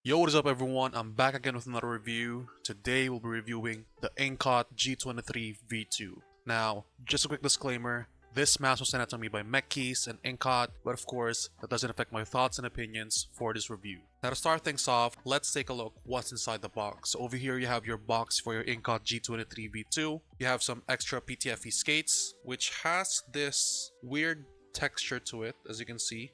Yo, what is up everyone? I'm back again with another review. Today we'll be reviewing the Incott G23 V2. Now, just a quick disclaimer, this mouse was sent out to me by Mechkeys and Incott, but of course, that doesn't affect my thoughts and opinions for this review. Now to start things off, let's take a look what's inside the box. So over here you have your box for your Incott G23 V2. You have some extra PTFE skates, which has this weird texture to it, as you can see.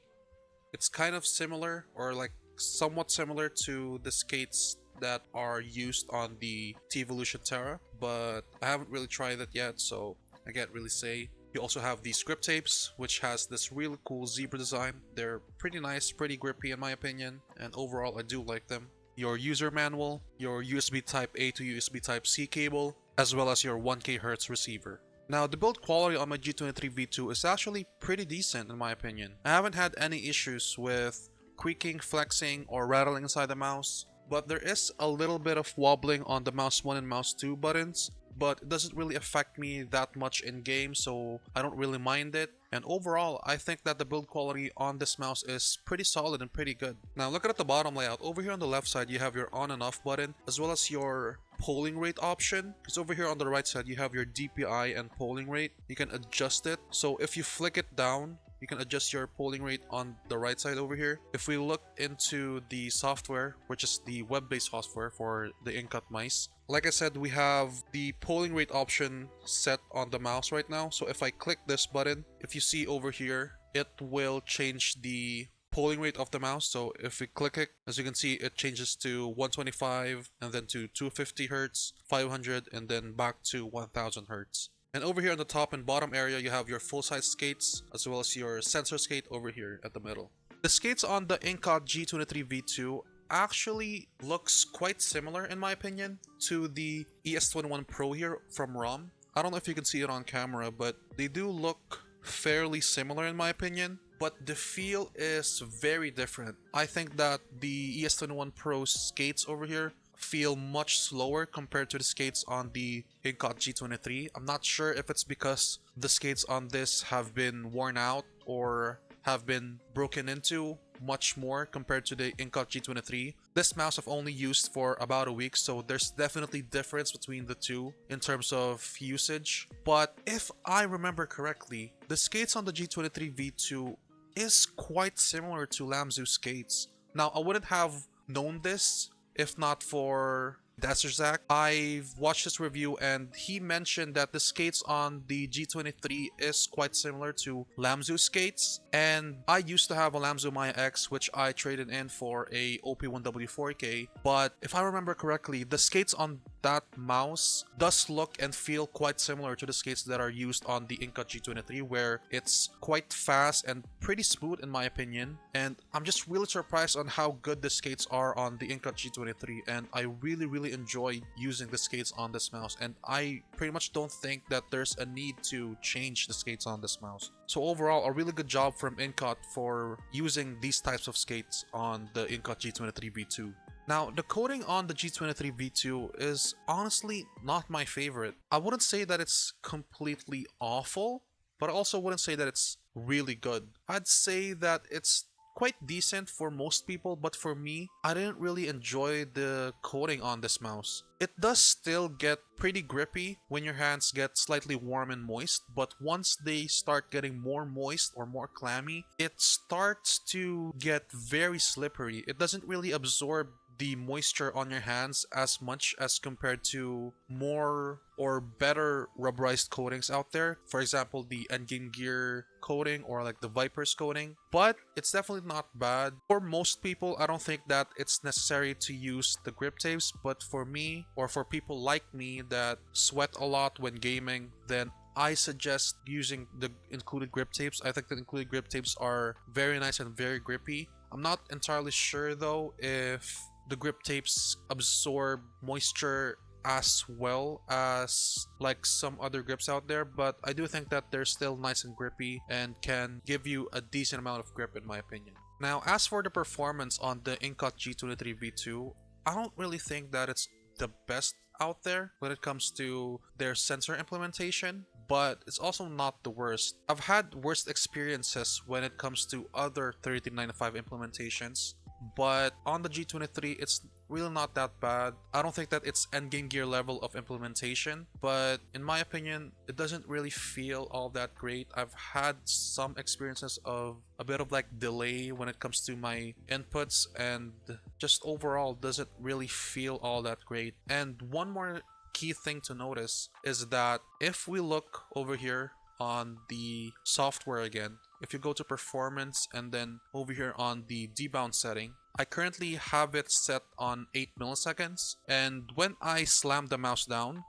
It's kind of similar, or like somewhat similar to the skates that are used on the T-Evolution Terra, but I haven't really tried it yet, so I can't really say. You also have these grip tapes, which has this really cool zebra design. They're pretty nice, pretty grippy in my opinion, and overall I do like them. Your user manual, your USB Type A to USB Type C cable, as well as your 1K Hz receiver. Now, the build quality on my G23 V2 is actually pretty decent in my opinion. I haven't had any issues with creaking, flexing, or rattling inside the mouse, but there is a little bit of wobbling on the mouse 1 and mouse 2 buttons, but it doesn't really affect me that much in game, so I don't really mind it. And overall, I think that the build quality on this mouse is pretty solid and pretty good. Now looking at the bottom layout, over here on the left side you have your on and off button, as well as your polling rate option, because over here on the right side you have your DPI and polling rate. You can adjust it, so if you flick it down, you can adjust your polling rate on the right side over here. If we look into the software, which is the web-based software for the Incott mice, like I said, we have the polling rate option set on the mouse right now. So if I click this button, if you see over here, it will change the polling rate of the mouse. So if we click it, as you can see, it changes to 125 and then to 250 Hz, 500, and then back to 1000 Hz. And over here on the top and bottom area, you have your full-size skates, as well as your sensor skate over here at the middle. The skates on the Incott G23 V2 actually looks quite similar, in my opinion, to the ES21 Pro here from ROM. I don't know if you can see it on camera, but they do look fairly similar in my opinion, but the feel is very different. I think that the ES21 Pro skates over here feel much slower compared to the skates on the Incott G23. I'm not sure if it's because the skates on this have been worn out or have been broken into much more compared to the Incott G23. This mouse I've only used for about a week, so there's definitely difference between the two in terms of usage. But if I remember correctly, the skates on the G23 V2 is quite similar to Lamzu skates. Now, I wouldn't have known this if not for Zach. I've watched his review and he mentioned that the skates on the G23 is quite similar to Lamzu skates, and I used to have a Lamzu Maya X which I traded in for a OP1W4K, but if I remember correctly, the skates on that mouse does look and feel quite similar to the skates that are used on the Incott G23, where it's quite fast and pretty smooth in my opinion, and I'm just really surprised on how good the skates are on the Incott G23, and I really enjoy using the skates on this mouse, and I pretty much don't think that there's a need to change the skates on this mouse. So overall, a really good job from Incott for using these types of skates on the Incott G23 V2. Now, the coating on the G23 V2 is honestly not my favorite. I wouldn't say that it's completely awful, but I also wouldn't say that it's really good. I'd say that it's quite decent for most people, but for me, I didn't really enjoy the coating on this mouse. It does still get pretty grippy when your hands get slightly warm and moist, but once they start getting more moist or more clammy, it starts to get very slippery. It doesn't really absorb the moisture on your hands as much as compared to more or better rubberized coatings out there. For example, the Endgame Gear coating or like the Viper's coating. But it's definitely not bad. For most people, I don't think that it's necessary to use the grip tapes, but for me, or for people like me that sweat a lot when gaming, then I suggest using the included grip tapes. I think the included grip tapes are very nice and very grippy. I'm not entirely sure though if the grip tapes absorb moisture as well as like some other grips out there, but I do think that they're still nice and grippy and can give you a decent amount of grip in my opinion. Now, as for the performance on the Incott G23 V2, I don't really think that it's the best out there when it comes to their sensor implementation, but it's also not the worst. I've had worse experiences when it comes to other 3395 implementations, but on the G23 it's really not that bad. I don't think that it's endgame gear level of implementation, but in my opinion it doesn't really feel all that great. I've had some experiences of a bit of like delay when it comes to my inputs, and just overall doesn't really feel all that great. And one more key thing to notice is that if we look over here on the software again, if you go to performance and then over here on the debound setting, I currently have it set on 8 milliseconds, and when I slam the mouse down,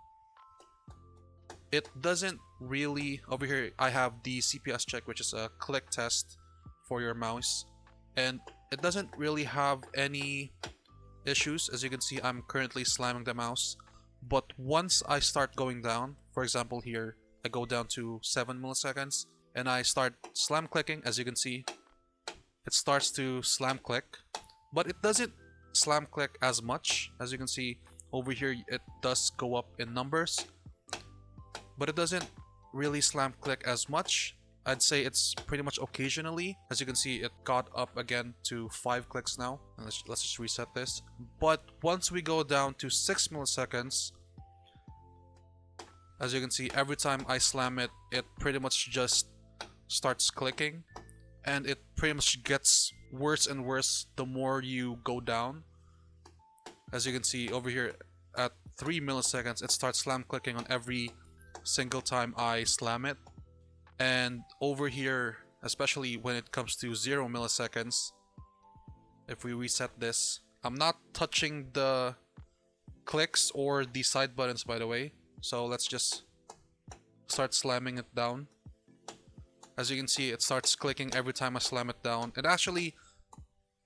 it doesn't really, over here I have the CPS check, which is a click test for your mouse, and it doesn't really have any issues. As you can see, I'm currently slamming the mouse, but once I start going down, for example here, I go down to 7 milliseconds and I start slam clicking, as you can see, it starts to slam click, but it doesn't slam click as much. As you can see over here, it does go up in numbers, but it doesn't really slam click as much. I'd say it's pretty much occasionally. As you can see, it got up again to 5 clicks now. Let's just reset this. But once we go down to 6 milliseconds, as you can see, every time I slam it, it pretty much just starts clicking, and it pretty much gets worse and worse the more you go down. As you can see over here at 3 milliseconds, it starts slam clicking on every single time I slam it. And over here, especially when it comes to 0 milliseconds, if we reset this, I'm not touching the clicks or the side buttons, by the way. So let's just start slamming it down. As you can see, it starts clicking every time I slam it down. It actually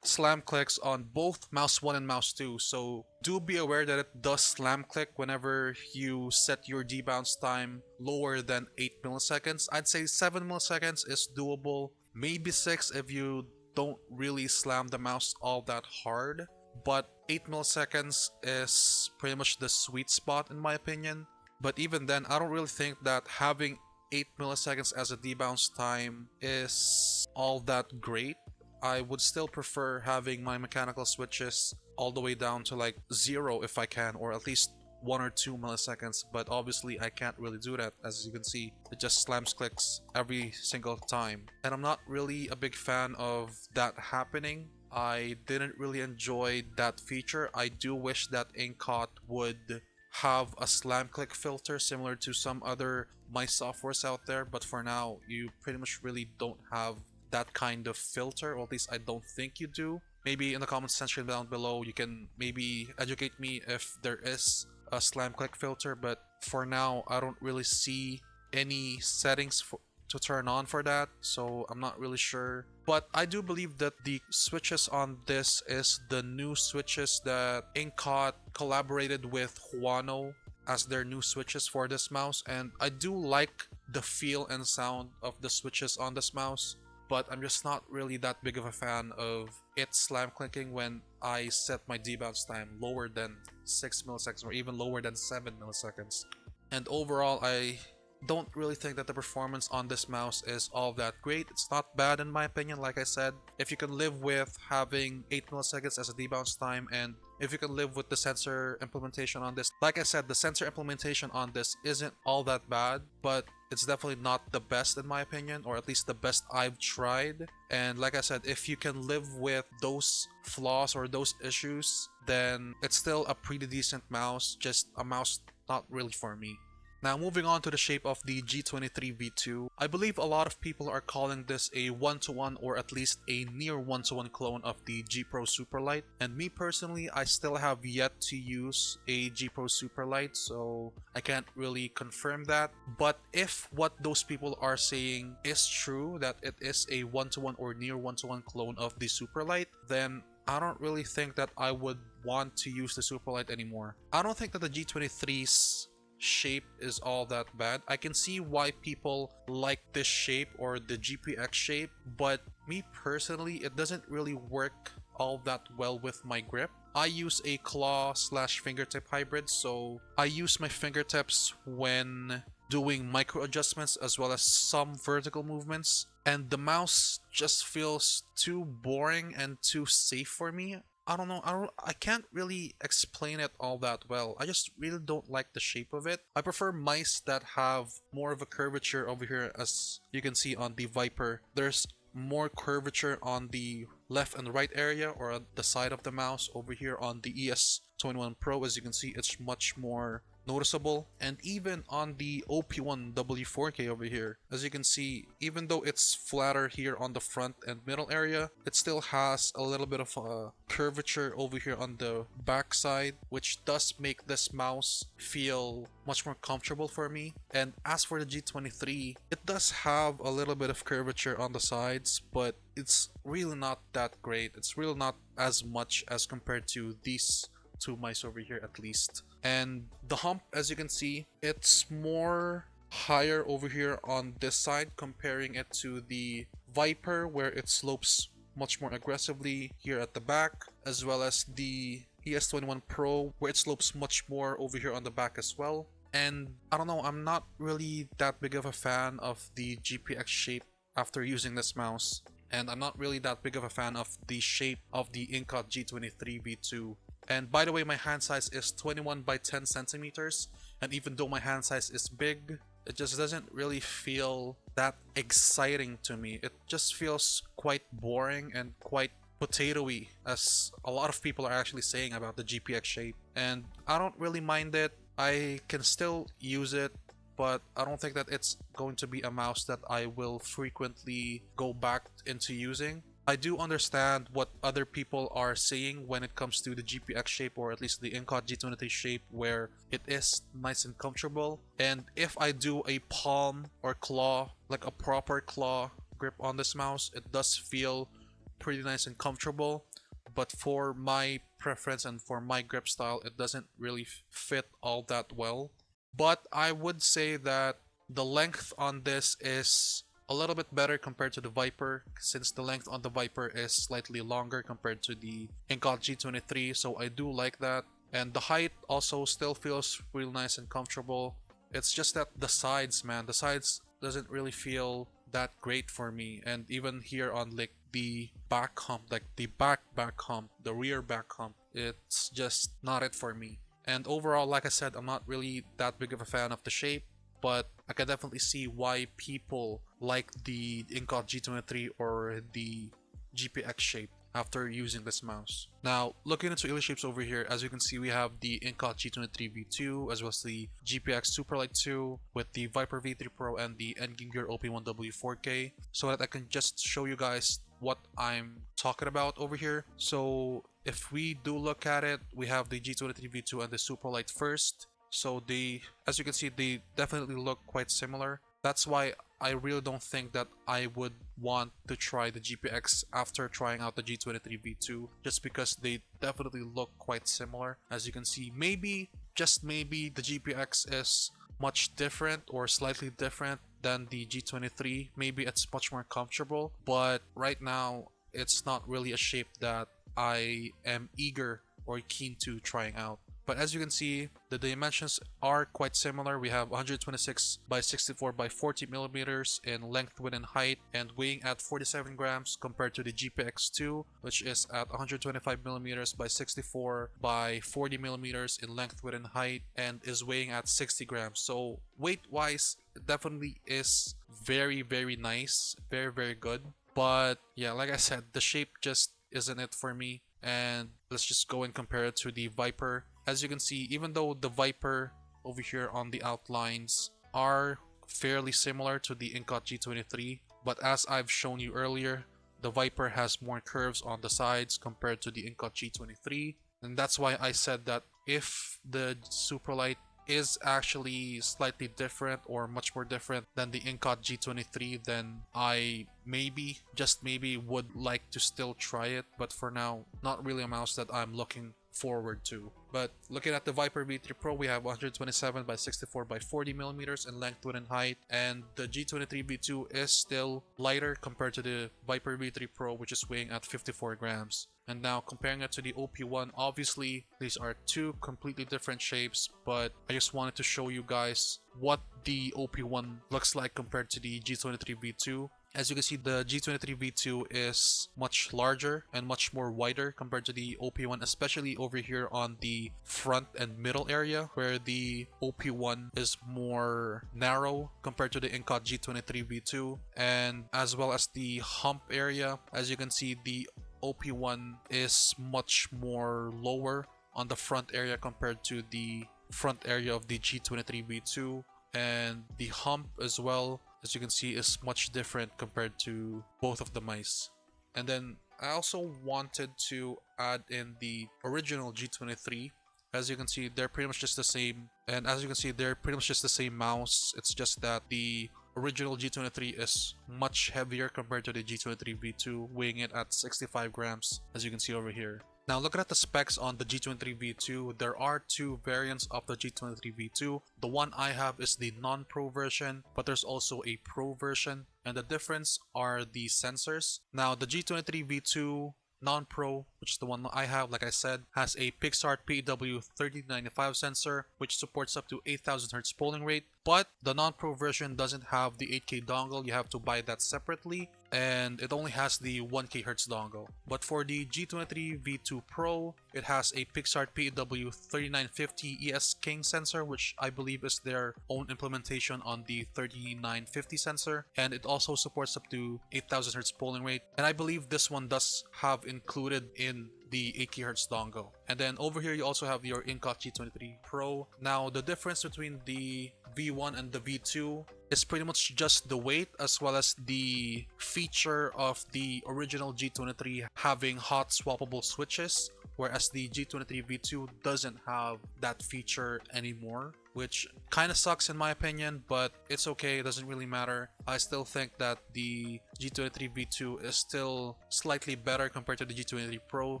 slam clicks on both mouse 1 and mouse 2, so do be aware that it does slam click whenever you set your debounce time lower than 8 milliseconds. I'd say 7 milliseconds is doable, maybe 6 if you don't really slam the mouse all that hard, but 8 milliseconds is pretty much the sweet spot in my opinion. But even then, I don't really think that having 8 milliseconds as a debounce time is all that great. I would still prefer having my mechanical switches all the way down to like 0 if I can, or at least 1 or 2 milliseconds, but obviously I can't really do that. As you can see, it just slams clicks every single time, and I'm not really a big fan of that happening. I didn't really enjoy that feature. I do wish that Incott would have a slam click filter similar to some other my softwares out there, but for now you pretty much really don't have that kind of filter, or at least I don't think you do. Maybe in the comment section down below you can maybe educate me if there is a slam click filter, but for now I don't really see any settings to turn on for that, so I'm not really sure. But I do believe that the switches on this is the new switches that Incott collaborated with Huano as their new switches for this mouse, and I do like the feel and sound of the switches on this mouse, but I'm just not really that big of a fan of it slam clicking when I set my debounce time lower than 6 milliseconds or even lower than 7 milliseconds. And overall, I don't really think that the performance on this mouse is all that great. It's not bad in my opinion, like I said. If you can live with having 8 milliseconds as a debounce time, and if you can live with the sensor implementation on this, like I said, the sensor implementation on this isn't all that bad, but it's definitely not the best in my opinion, or at least the best I've tried. And like I said, if you can live with those flaws or those issues, then it's still a pretty decent mouse, just a mouse not really for me. Now moving on to the shape of the G23 V2, I believe a lot of people are calling this a 1-to-1 or at least a near 1-to-1 clone of the G Pro Superlight, and me personally, I still have yet to use a G Pro Superlight, so I can't really confirm that. But if what those people are saying is true, that it is a 1-to-1 or near 1-to-1 clone of the Superlight, then I don't really think that I would want to use the Superlight anymore. I don't think that the G23's shape is all that bad. I can see why people like this shape or the GPX shape, but me personally, it doesn't really work all that well with my grip. I use a claw/fingertip hybrid, so I use my fingertips when doing micro adjustments as well as some vertical movements. and the mouse just feels too boring and too safe for me. I don't know. I can't really explain it all that well. I just really don't like the shape of it. I prefer mice that have more of a curvature over here, as you can see on the Viper. There's more curvature on the left and right area, or on the side of the mouse. Over here on the ES21 Pro, as you can see, it's much more noticeable. And even on the OP1 W4K over here, as you can see, even though it's flatter here on the front and middle area, it still has a little bit of a curvature over here on the back side, which does make this mouse feel much more comfortable for me. And as for the G23, it does have a little bit of curvature on the sides, but it's really not that great. It's really not as much as compared to these two mice over here, at least. And the hump, as you can see, it's more higher over here on this side, comparing it to the Viper, where it slopes much more aggressively here at the back, as well as the ES21 Pro, where it slopes much more over here on the back as well. And I don't know, I'm not really that big of a fan of the GPX shape after using this mouse. And I'm not really that big of a fan of the shape of the Incott G23 V2. And by the way, my hand size is 21 by 10 centimeters. And even though my hand size is big, it just doesn't really feel that exciting to me. It just feels quite boring and quite potatoey, as a lot of people are actually saying about the GPX shape. And I don't really mind it. I can still use it, but I don't think that it's going to be a mouse that I will frequently go back into using. I do understand what other people are saying when it comes to the GPX shape, or at least the Incott G23 shape, where it is nice and comfortable. And if I do a palm or claw, like a proper claw grip on this mouse, it does feel pretty nice and comfortable. But for my preference and for my grip style, it doesn't really fit all that well. But I would say that the length on this is a little bit better compared to the Viper, since the length on the Viper is slightly longer compared to the Incott G23, so I do like that. And the height also still feels real nice and comfortable. It's just that the sides, man, the sides doesn't really feel that great for me. And even here on like the back hump, like the back hump, the rear back hump, it's just not it for me. And overall, like I said, I'm not really that big of a fan of the shape, but I can definitely see why people like the Incott G23 or the GPX shape after using this mouse. Now, looking into Elo Shapes over here, as you can see, we have the Incott G23 V2, as well as the GPX Superlight 2 with the Viper V3 Pro and the Endgame Gear OP1W 4K, so that I can just show you guys what I'm talking about over here. So if we do look at it, we have the G23 V2 and the Superlight first. So they, as you can see, they definitely look quite similar. That's why I really don't think that I would want to try the GPX after trying out the G23 V2, just because they definitely look quite similar. As you can see, maybe, just maybe, the GPX is much different or slightly different than the G23. Maybe it's much more comfortable, but right now it's not really a shape that I am eager or keen to trying out. But as you can see, the dimensions are quite similar. We have 126 by 64 by 40 millimeters in length, width, and height, and weighing at 47 grams compared to the GPX2, which is at 125 millimeters by 64 by 40 millimeters in length, width, and height, and is weighing at 60 grams. So weight-wise, it definitely is very, very nice, very, very good. But yeah, like I said, the shape just isn't it for me. And let's just go and compare it to the Viper. As you can see, even though the Viper over here on the outlines are fairly similar to the Incott G23, but as I've shown you earlier, the Viper has more curves on the sides compared to the Incott G23. And that's why I said that if the Superlight is actually slightly different or much more different than the Incott G23, then I maybe, just maybe, would like to still try it. But for now, not really a mouse that I'm looking forward to. But looking at the Viper V3 Pro, we have 127 by 64 by 40 millimeters in length, width, and height, and the G23 V2 is still lighter compared to the Viper V3 Pro, which is weighing at 54 grams. And now comparing it to the OP1, obviously these are two completely different shapes, but I just wanted to show you guys what the OP1 looks like compared to the G23 V2. As you can see, the G23 V2 is much larger and much more wider compared to the OP1, especially over here on the front and middle area, where the OP1 is more narrow compared to the Incott G23 V2, and as well as the hump area. As you can see, the OP1 is much more lower on the front area compared to the front area of the G23 V2, and the hump as well, as you can see, is much different compared to both of the mice. And then I also wanted to add in the original G23. As you can see, they're pretty much just the same, and as you can see, they're pretty much just the same mouse. It's just that the original G23 is much heavier compared to the G23 V2, weighing it at 65 grams, as you can see over here. Now, looking at the specs on the G23 V2, there are two variants of the G23 V2. The one I have is the non-pro version, but there's also a pro version, and the difference are the sensors. Now, the G23 V2 non-pro, which is the one I have, like I said, has a Pixart PW3095 sensor, which supports up to 8000 Hz polling rate, but the non-pro version doesn't have the 8K dongle. You have to buy that separately, and it only has the 1K Hz dongle. But for the G23 V2 Pro, it has a Pixart PW3950 ES King sensor, which I believe is their own implementation on the 3950 sensor, and it also supports up to 8000 Hz polling rate, and I believe this one does have included in the 8K Hz dongle. And then over here you also have your Incott G23 Pro. Now, the difference between the V1 and the V2 is pretty much just the weight, as well as the feature of the original G23 having hot swappable switches, whereas the G23 V2 doesn't have that feature anymore, which kind of sucks in my opinion, but it's okay, it doesn't really matter. I still think that the G23 V2 is still slightly better compared to the G23 Pro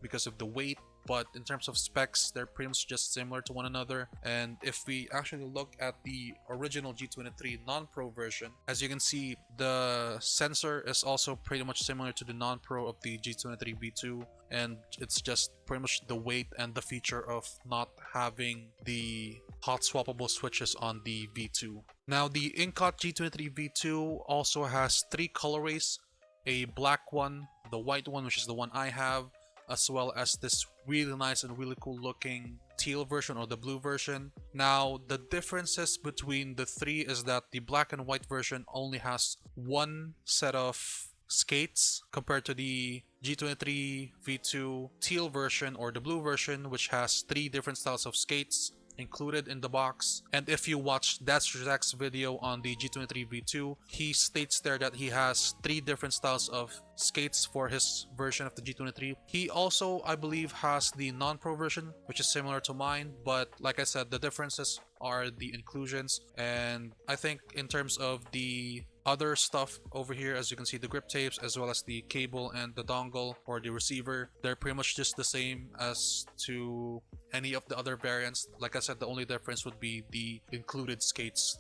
because of the weight, but in terms of specs, they're pretty much just similar to one another. And if we actually look at the original G23 non-pro version, as you can see, the sensor is also pretty much similar to the non-pro of the G23 V2, and it's just pretty much the weight and the feature of not having the hot swappable switches on the V2. Now, the Incott G23 V2 also has three colorways: a black one, the white one, which is the one I have, as well as this really nice and really cool looking teal version, or the blue version. Now, the differences between the three is that the black and white version only has one set of skates compared to the G23 V2 teal version, or the blue version, which has three different styles of skates included in the box. And if you watch Zach's video on the G23 V2, he states there that he has three different styles of skates for his version of the G23. He also, I believe, has the non-pro version, which is similar to mine, but like I said, the differences are the inclusions. And I think in terms of the other stuff over here, as you can see, the grip tapes as well as the cable and the dongle or the receiver, they're pretty much just the same as to any of the other variants. Like I said, the only difference would be the included skates.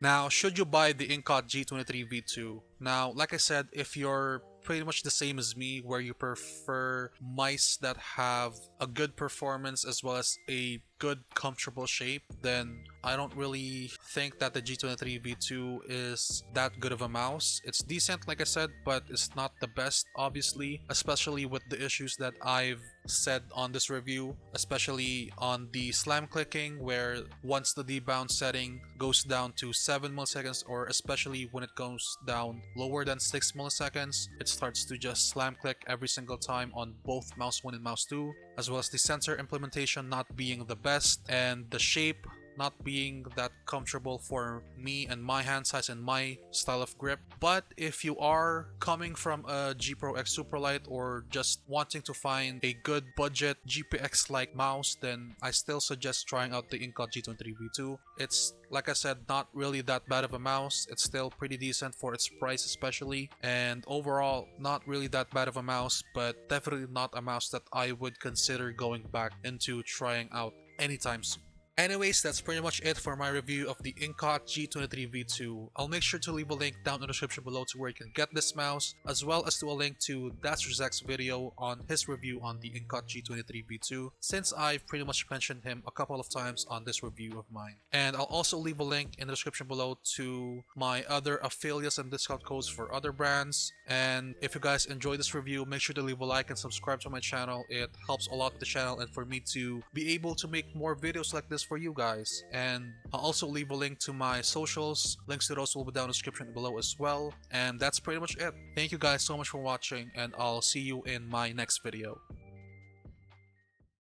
Now, should you buy the Incott G23 V2? Now, like I said, if you're pretty much the same as me, where you prefer mice that have a good performance as well as a good comfortable shape, then I don't really think that the G23 V2 is that good of a mouse. It's decent, like I said, but it's not the best, obviously, especially with the issues that I've said on this review, especially on the slam clicking, where once the debound setting goes down to 7 milliseconds, or especially when it goes down lower than 6 milliseconds, it starts to just slam click every single time on both mouse 1 and mouse 2, as well as the sensor implementation not being the best and the shape not being that comfortable for me and my hand size and my style of grip. But if you are coming from a G Pro X Superlight or just wanting to find a good budget GPX like mouse, then I still suggest trying out the Incott G23 V2. It's, like I said, not really that bad of a mouse. It's still pretty decent for its price especially, and overall not really that bad of a mouse, but definitely not a mouse that I would consider going back into trying out anytime soon. Anyways, that's pretty much it for my review of the Incott G23 V2. I'll make sure to leave a link down in the description below to where you can get this mouse, as well as to a link to Zach's video on his review on the Incott G23 V2, since I've pretty much mentioned him a couple of times on this review of mine. And I'll also leave a link in the description below to my other affiliates and discount codes for other brands. And if you guys enjoyed this review, make sure to leave a like and subscribe to my channel. It helps a lot with the channel and for me to be able to make more videos like this for you guys. And I'll also leave a link to my socials. Links to those will be down in the description below as well. And that's pretty much it. Thank you guys so much for watching, and I'll see you in my next video.